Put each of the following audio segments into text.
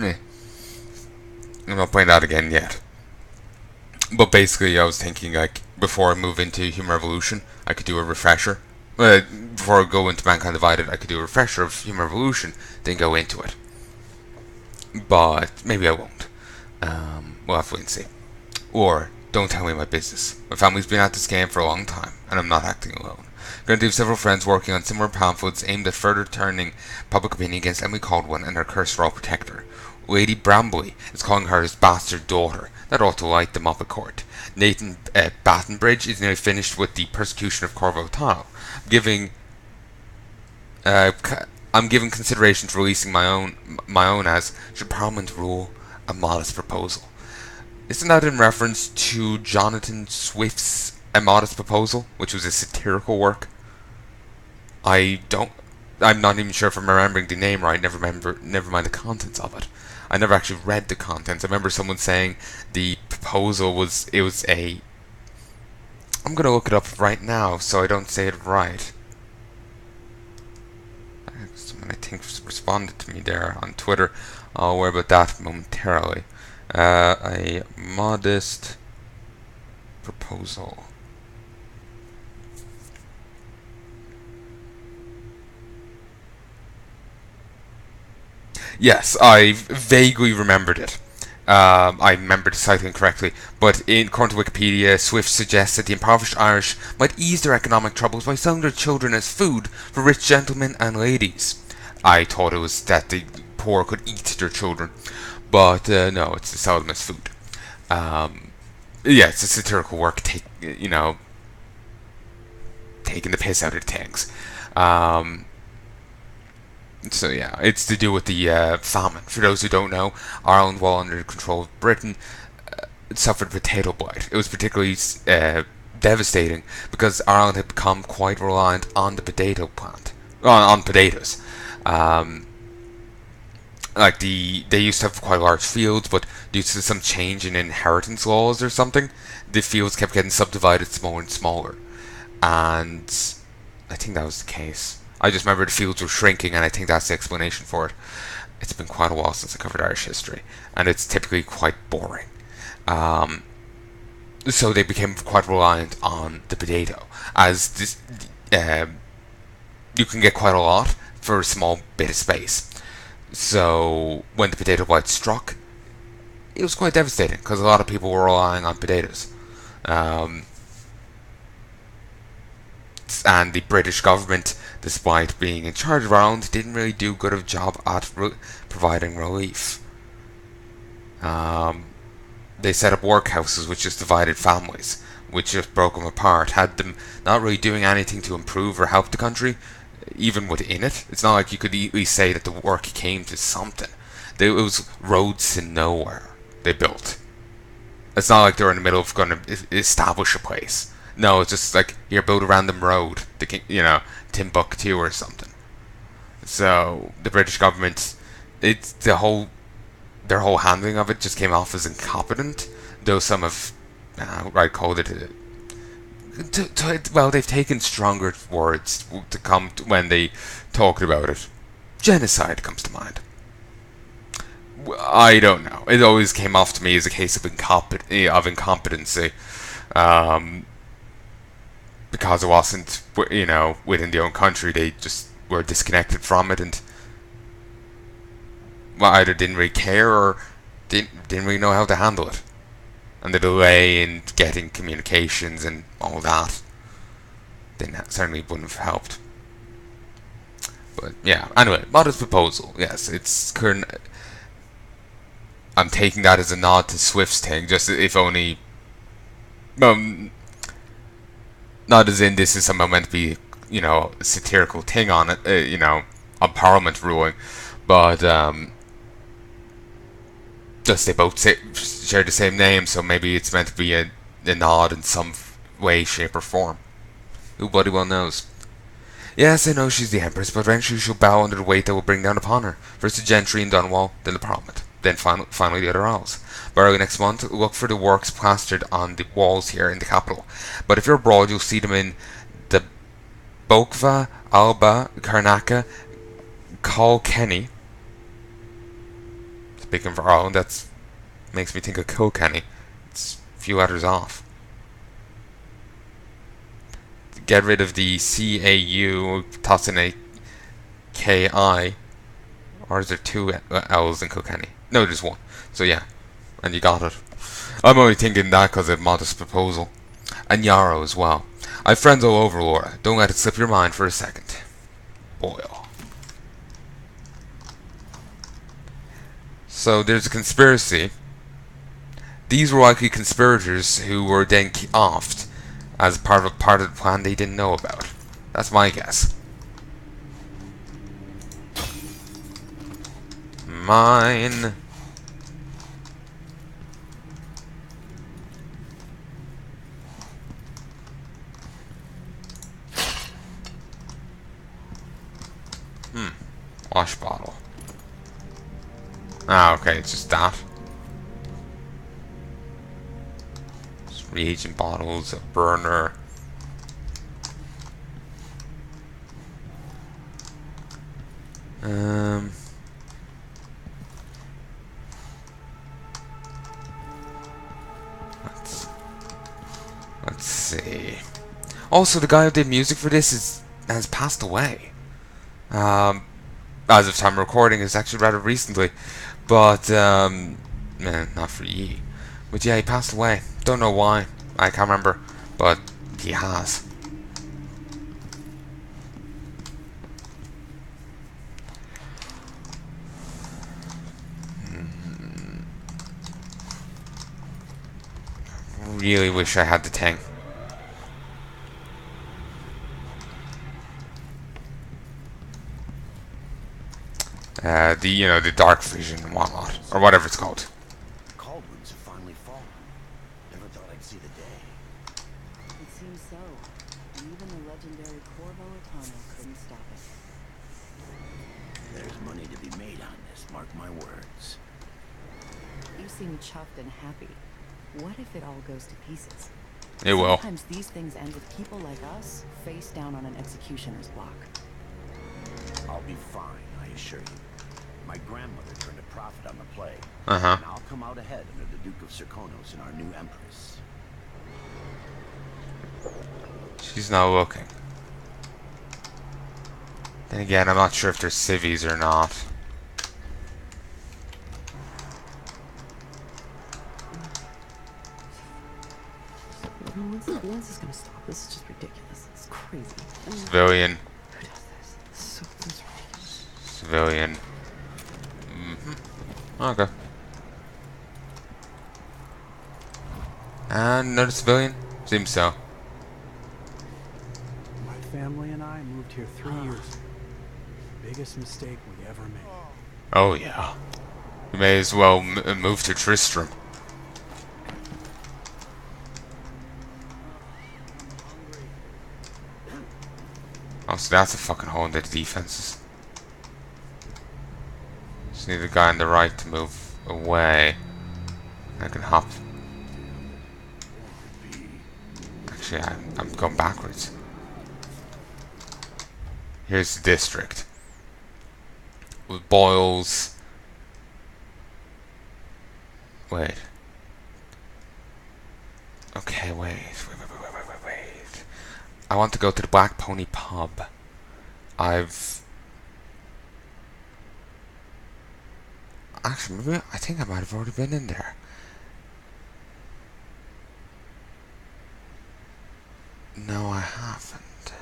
Eh, I'm not playing that again yet. But basically, I was thinking like before I move into Human Revolution, I could do a refresher. Before I go into Mankind Divided, I could do a refresher of Human Revolution, then go into it. But maybe I won't. We'll have to wait and see. Or, don't tell me my business. My family's been at this game for a long time, and I'm not acting alone. Currently, I have several friends working on similar pamphlets aimed at further turning public opinion against Emily Caldwell and her cursed royal protector. Lady Brambley is calling her his bastard daughter. That ought to light them up a court. Nathan Battenbridge is nearly finished with the persecution of Corvo Tano, giving uh, I'm giving consideration to releasing my own as should Parliament rule a modest proposal. Isn't that in reference to Jonathan Swift's A Modest Proposal, which was a satirical work? I don't. I'm not even sure if I'm remembering the name right. Never mind the contents of it. I never actually read the contents. I remember someone saying the proposal was it was a. I'm gonna look it up right now so I don't say it right. Someone I think responded to me there on Twitter. I'll worry about that momentarily. A modest proposal. Yes, I vaguely remembered it. I remembered citing correctly, but according to Wikipedia, Swift suggests that the impoverished Irish might ease their economic troubles by selling their children as food for rich gentlemen and ladies. I thought it was that the poor could eat their children, but no, it's to sell them as food. Um, yeah, it's a satirical work, taking the piss out of things. Um, So yeah, it's to do with the famine. For those who don't know, Ireland, while under the control of Britain, suffered potato blight. It was particularly devastating because Ireland had become quite reliant on the potato plant, on potatoes. Um, they used to have quite large fields, but due to some change in inheritance laws or something, the fields kept getting subdivided smaller and smaller, and I think that was the case. I just remember the fields were shrinking, and I think that's the explanation for it. It's been quite a while since I covered Irish history, and it's typically quite boring. Um, so they became quite reliant on the potato, as um, you can get quite a lot for a small bit of space. So when the potato blight struck, it was quite devastating because a lot of people were relying on potatoes. Um, and the British government, despite being in charge of Ireland, didn't really do good of a job at providing relief. Um, they set up workhouses which just divided families, which just broke them apart, had them not really doing anything to improve or help the country, even within it. It's not like you could easily say that the work came to something. It was roads to nowhere they built. It's not like they're in the middle of going to establish a place. No, it's just like here, build a random road, Timbuktu or something. So the British government, it's their whole handling of it just came off as incompetent. Though some have, called it. Well, they've taken stronger words to come when they talk about it. Genocide comes to mind. I don't know. It always came off to me as a case of incompetency. Um, because it wasn't, within their own country, they just were disconnected from it and either didn't really care or didn't really know how to handle it. And the delay in getting communications and all that certainly wouldn't have helped. But yeah, anyway, modest proposal. Yes, it's current. I'm taking that as a nod to Swift's thing, just if only. Um, Not as in this is somehow meant to be, a satirical thing on it, on Parliament ruling, but just they both share the same name, so maybe it's meant to be a nod in some way, shape, or form. Who bloody well knows. Yes, I know she's the Empress, but eventually she'll bow under the weight that will bring down upon her. First the gentry in Dunwall, then the Parliament, then finally the other Isles. By early next month, look for the works plastered on the walls here in the capital. But if you're abroad, you'll see them in the Bokva, Alba, Karnaka, Kilkenny, Looking for, oh, that's makes me think of Kilkenny. It's a few letters off. Get rid of the CAU, toss in a KI. Or is there two L's in Kilkenny? No, there's one. So yeah, and you got it. I'm only thinking that because of Modest Proposal. And Yarrow as well. I've friends all over, Laura. Don't let it slip your mind for a second. Boyle. So there's a conspiracy. These were likely conspirators who were then offed as part of the plan they didn't know about. That's my guess. Mine. Wash bottle. Ah, okay, it's just that. Just reagent bottles, a burner. Let's see. Also, the guy who did music for this has passed away. As of time of recording, it's actually rather recently, but not for ye. But yeah, he passed away. Don't know why. I can't remember, but he has. Really wish I had the thing. The dark vision and whatnot, or whatever it's called. Cauldrons have finally fallen. Never thought I'd see the day. It seems so. Even the legendary Corvo Atano couldn't stop it. There's money to be made on this, mark my words. You seem chuffed and happy. What if it all goes to pieces? It will. Sometimes these things end with people like us face down on an executioner's block. I'll be fine, I assure you. My grandmother turned a profit on the plague. And I'll come out ahead under the Duke of Serkonos and our new Empress. She's not looking. Then again, I'm not sure if they're civvies or not. When's this gonna stop? This is just ridiculous. It's crazy. Civilian. Who does this? This is ridiculous. Civilian. Okay. And another civilian? Seems so. My family and I moved here 3 years ago. Biggest mistake we ever made. Oh yeah. You may as well move to Tristram. Oh, so that's a fucking hole in the defenses. Just need the guy on the right to move away. I can hop. Actually, I'm going backwards. Here's the district. With boils. Wait. Okay, wait. I want to go to the Black Pony pub. Actually, maybe I think I might have already been in there. No, I haven't.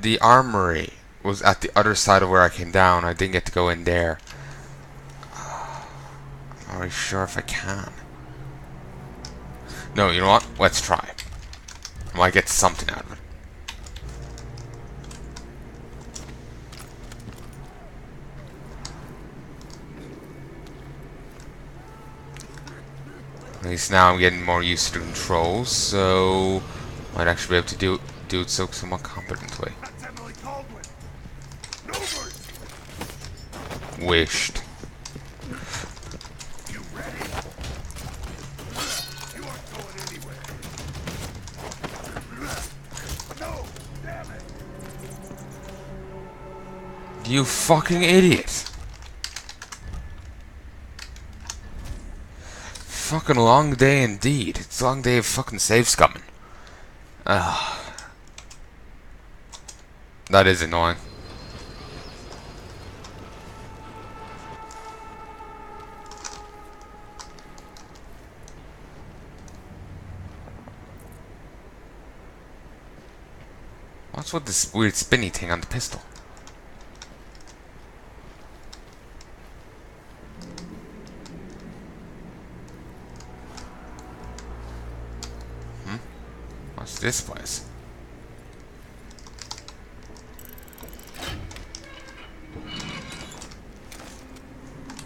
The armory was at the other side of where I came down. I didn't get to go in there. I'm not really sure if I can. No, you know what? Let's try. I might get something out of it. At least now I'm getting more used to the controls, so might actually be able to do it so somewhat competently. Wished. You fucking idiot! fucking long day indeed. It's a long day of fucking save scumming. Ugh. That is annoying. What's with this weird spinny thing on the pistol? What's this place?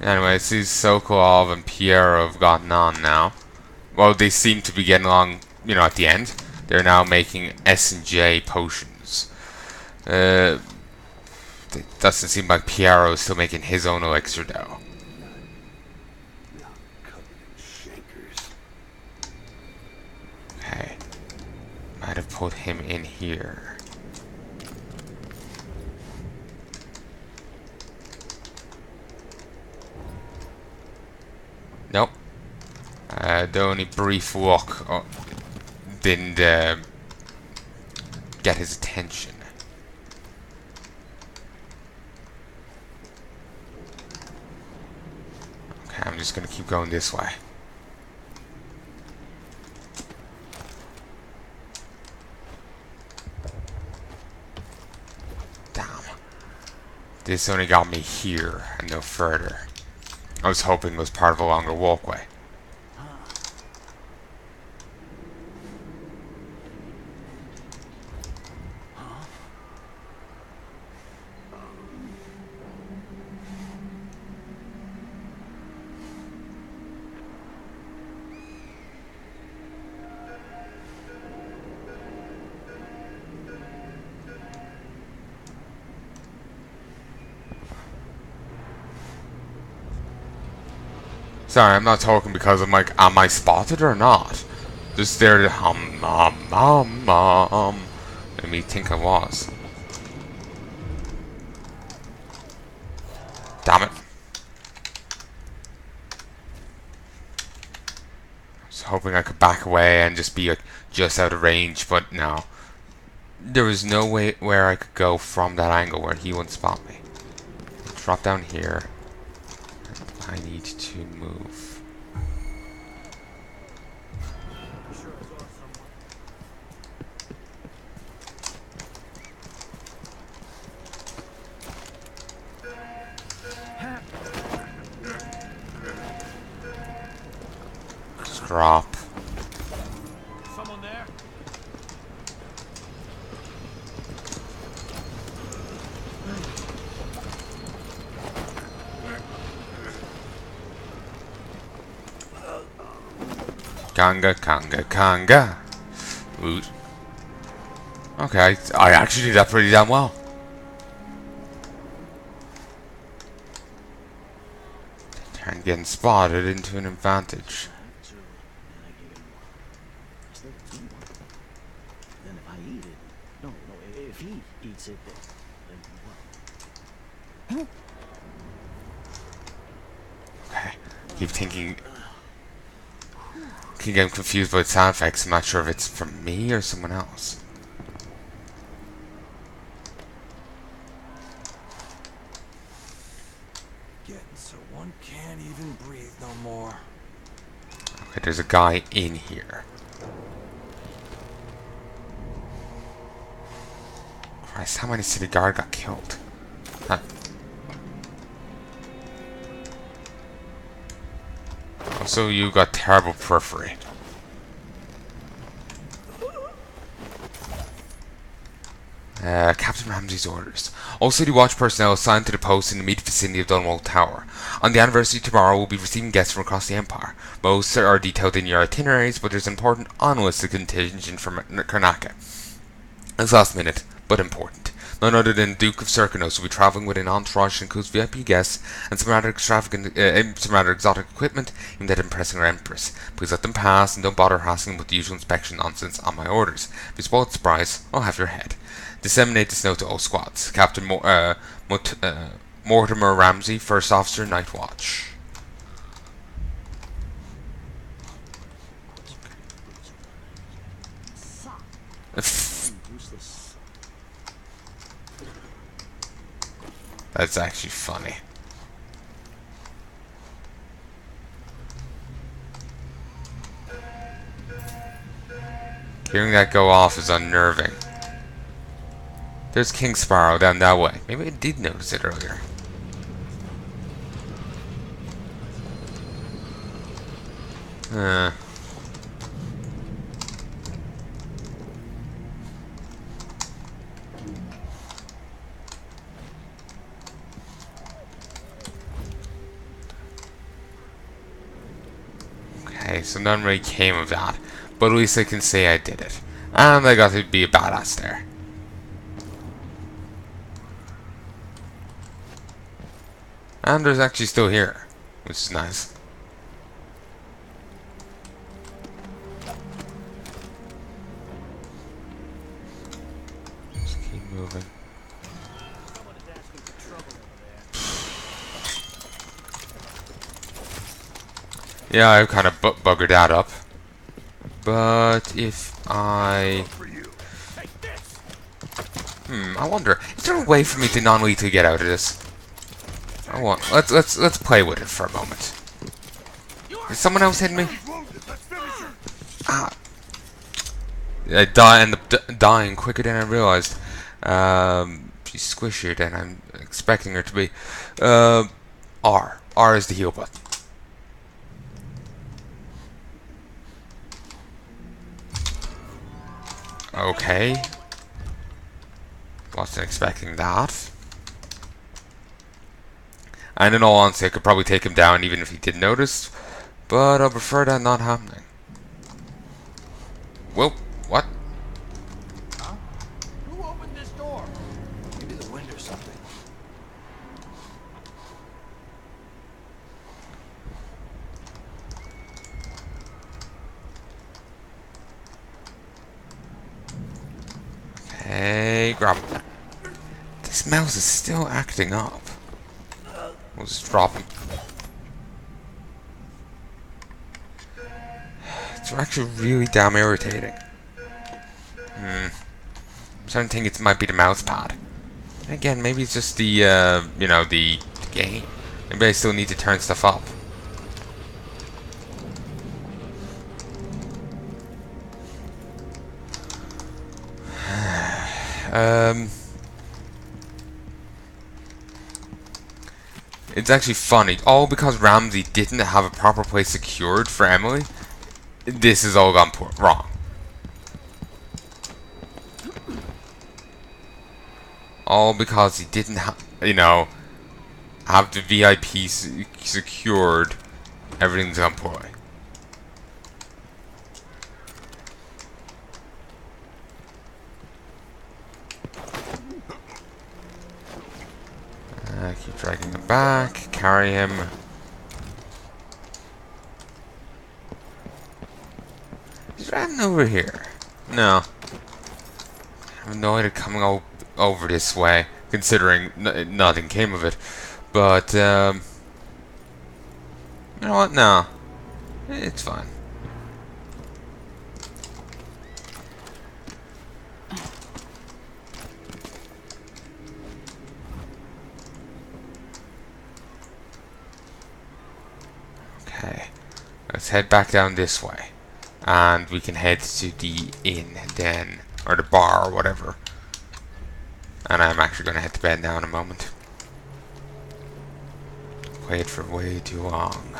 Anyway, see, Sokolov and Piero have gotten on now. Well, they seem to be getting along, you know, at the end. They're now making S&J potions. It doesn't seem like Piero is still making his own elixir dough. Okay. Might have put him in here. Nope. The only brief look didn't get his attention. Okay, I'm just gonna keep going this way. Damn. This only got me here and no further. I was hoping it was part of a longer walkway. Sorry, I'm not talking because I'm like, am I spotted or not? Just there to hum. Made me think I was. Damn it. I was hoping I could back away and just be like, just out of range, but no. There was no way where I could go from that angle where he wouldn't spot me. Drop down here. I need to move. Just drop. Someone there? Kanga. Loot. Okay, I actually did that pretty damn well. Turn getting spotted into an advantage. Then if I eat it, no, if he eats it, then Okay, keep thinking. Keep getting confused by the sound effects. I'm not sure if it's from me or someone else. Getting so one can't even breathe no more. Okay, there's a guy in here. Christ, how many city guard got killed? Huh. Also, you got terrible periphery. Captain Ramsey's orders. All city watch personnel assigned to the post in the immediate vicinity of Dunwall Tower. On the anniversary tomorrow, we'll be receiving guests from across the Empire. Most are detailed in your itineraries, but there's an important unlisted contingent from Karnaka. It's last minute, but important. None other than Duke of Serkanos will be travelling with an entourage that includes VIP guests and some rather exotic equipment aimed at impressing our Empress. Please let them pass and don't bother hassling them with the usual inspection nonsense on my orders. If you spoil the surprise, I'll have your head. Disseminate this note to all squads. Captain Mortimer Ramsey, First Officer, Night Watch. That's actually funny. Hearing that go off is unnerving. There's King Sparrow down that way. Maybe I did notice it earlier. Okay, so none really came of that. But at least I can say I did it. And I got to be a badass there. And there's actually still here, which is nice. Just keep moving. Yeah, I kind of buggered that up. But if I... I wonder, is there a way for me to non-lethally get out of this? Let's play with it for a moment. Is someone else hitting me? Ah. I end up dying quicker than I realized. She's squishier than I'm expecting her to be. R. R is the heal button. Okay. Wasn't expecting that. And in all honesty, I could probably take him down even if he didn't notice. But I prefer that not happening. Whoa, what? Huh? Who opened this door? Maybe the wind or something. Hey, grab him. This mouse is still acting up. We'll just drop him. It's actually really damn irritating. I'm starting to think it might be the mouse pad. Again, maybe it's just the, you know, the game. Maybe I still need to turn stuff up. It's actually funny, all because Ramsey didn't have a proper place secured for Emily. This has all gone wrong. All because he didn't you know, have the VIP secured. Everything's gone poorly. Keep dragging him back, carry him. He's running over here. No. I have no idea coming over this way, considering nothing came of it. But, you know what? No. It's fine. Okay, let's head back down this way, and we can head to the inn then, or the bar or whatever. And I'm actually going to head to bed now in a moment. Wait for way too long.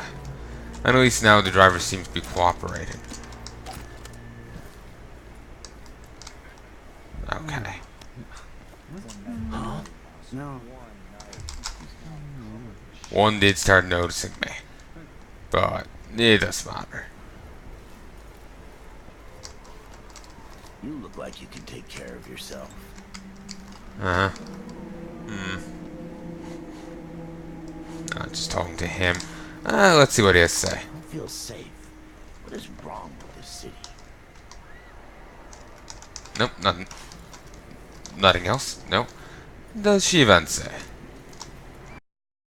And at least now the driver seems to be cooperating. Okay. No. One did start noticing me. But it doesn't matter. You look like you can take care of yourself. I'm just talking to him. Let's see what he has to say. I don't feel safe. What is wrong with this city? Nope, nothing. Nothing else? Nope. Does she even say?